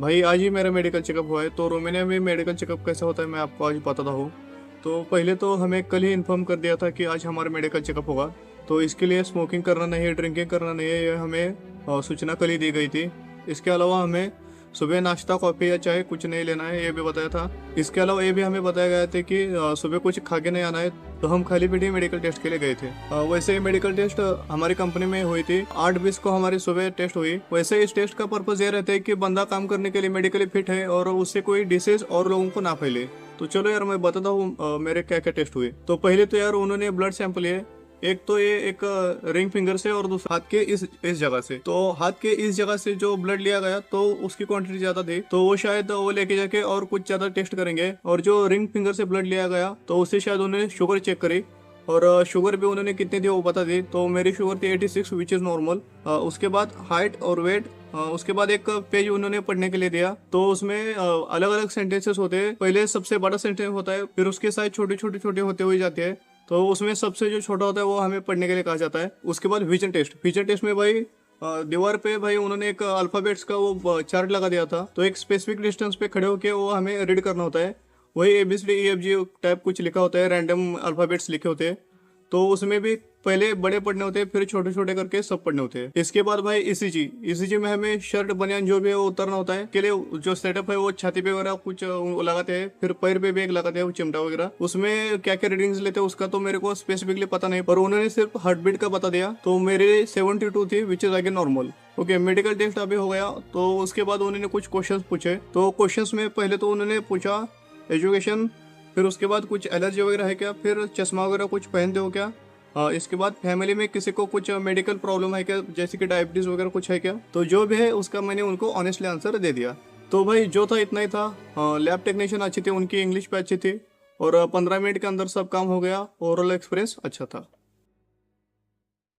भाई आज ही मेरा मेडिकल चेकअप हुआ है। तो रोमेनिया में मेडिकल चेकअप कैसा होता है मैं आपको आज बताता हूँ। तो पहले तो हमें कल ही इन्फॉर्म कर दिया था कि आज हमारा मेडिकल चेकअप होगा। तो इसके लिए स्मोकिंग करना नहीं है, ड्रिंकिंग करना नहीं है, ये हमें सूचना कल ही दी गई थी। इसके अलावा हमें सुबह नाश्ता कॉफ़ी या चाय कुछ नहीं लेना है, ये भी बताया था। इसके अलावा ये भी हमें बताया गया था कि सुबह कुछ खा के नहीं आना है। तो हम खाली पेट ही मेडिकल टेस्ट के लिए गए थे। वैसे ये मेडिकल टेस्ट हमारी कंपनी में हुई थी, 8:20 को हमारी सुबह टेस्ट हुई। वैसे इस टेस्ट का पर्पज ये रहता है कि बंदा काम करने के लिए मेडिकली फिट है और उससे कोई डिसीज और लोगों को ना फैले। तो चलो यार मैं बताता हूँ मेरे क्या क्या टेस्ट हुए। तो पहले तो यार उन्होंने ब्लड सैंपल लिए। एक तो ये एक रिंग फिंगर से और दूसरा हाथ के इस जगह से। तो हाथ के इस जगह से जो ब्लड लिया गया तो उसकी क्वांटिटी ज्यादा थी, तो वो शायद वो लेके जाके और कुछ ज्यादा टेस्ट करेंगे। और जो रिंग फिंगर से ब्लड लिया गया तो उससे शायद उन्होंने शुगर चेक करी, और शुगर भी उन्होंने कितनी थी वो बता दी। तो मेरी शुगर थी 86 विच इज नॉर्मल। उसके बाद हाइट और वेट। उसके बाद एक पेज उन्होंने पढ़ने के लिए दिया। तो उसमें अलग अलग सेंटेंसेस होते हैं। पहले सबसे बड़ा सेंटेंस होता है, फिर उसके साइज छोटे छोटे छोटे होते हुए जाते हैं। तो उसमें सबसे जो छोटा होता है वो हमें पढ़ने के लिए कहा जाता है। उसके बाद विजन टेस्ट। विजन टेस्ट में भाई दीवार पे भाई उन्होंने एक अल्फाबेट्स का वो चार्ट लगा दिया था। तो एक स्पेसिफिक डिस्टेंस पे खड़े होके वो हमें रीड करना होता है। वही ABCD EFG टाइप कुछ लिखा होता है, रैंडम अल्फाबेट्स लिखे होते हैं। तो उसमें भी पहले बड़े पढ़ने होते हैं, फिर छोटे छोटे करके सब पढ़ने होते हैं। इसके बाद भाई ECG में हमें शर्ट बनियान जो भी है वो उतारना होता है। के लिए जो सेटअप है वो छाती पे वगैरह कुछ वो लगाते हैं, फिर पैर पे भी एक लगाते हैं वो चिमटा वगैरह। उसमें क्या क्या रीडिंग्स लेते हैं उसका तो मेरे को स्पेसिफिकली पता नहीं, पर उन्होंने सिर्फ हार्ट बीट का बता दिया। तो मेरे 72 थी which is again normal. Okay, medical test अभी हो गया। तो उसके बाद उन्होंने कुछ क्वेश्चंस पूछे। तो क्वेश्चंस में पहले तो उन्होंने पूछा एजुकेशन, फिर उसके बाद कुछ एलर्जी वगैरह है क्या, फिर चश्मा वगैरह कुछ पहनते हो क्या, इसके बाद फैमिली में किसी को कुछ मेडिकल प्रॉब्लम है क्या, जैसे कि डायबिटीज वगैरह कुछ है क्या। तो जो भी है उसका मैंने उनको ऑनेस्टली आंसर दे दिया। तो भाई जो था इतना ही था। लैब टेक्नीशियन अच्छी थी, उनकी इंग्लिश पे अच्छी थी, और 15 मिनट के अंदर सब काम हो गया। ओवरऑल एक्सपीरियंस अच्छा था।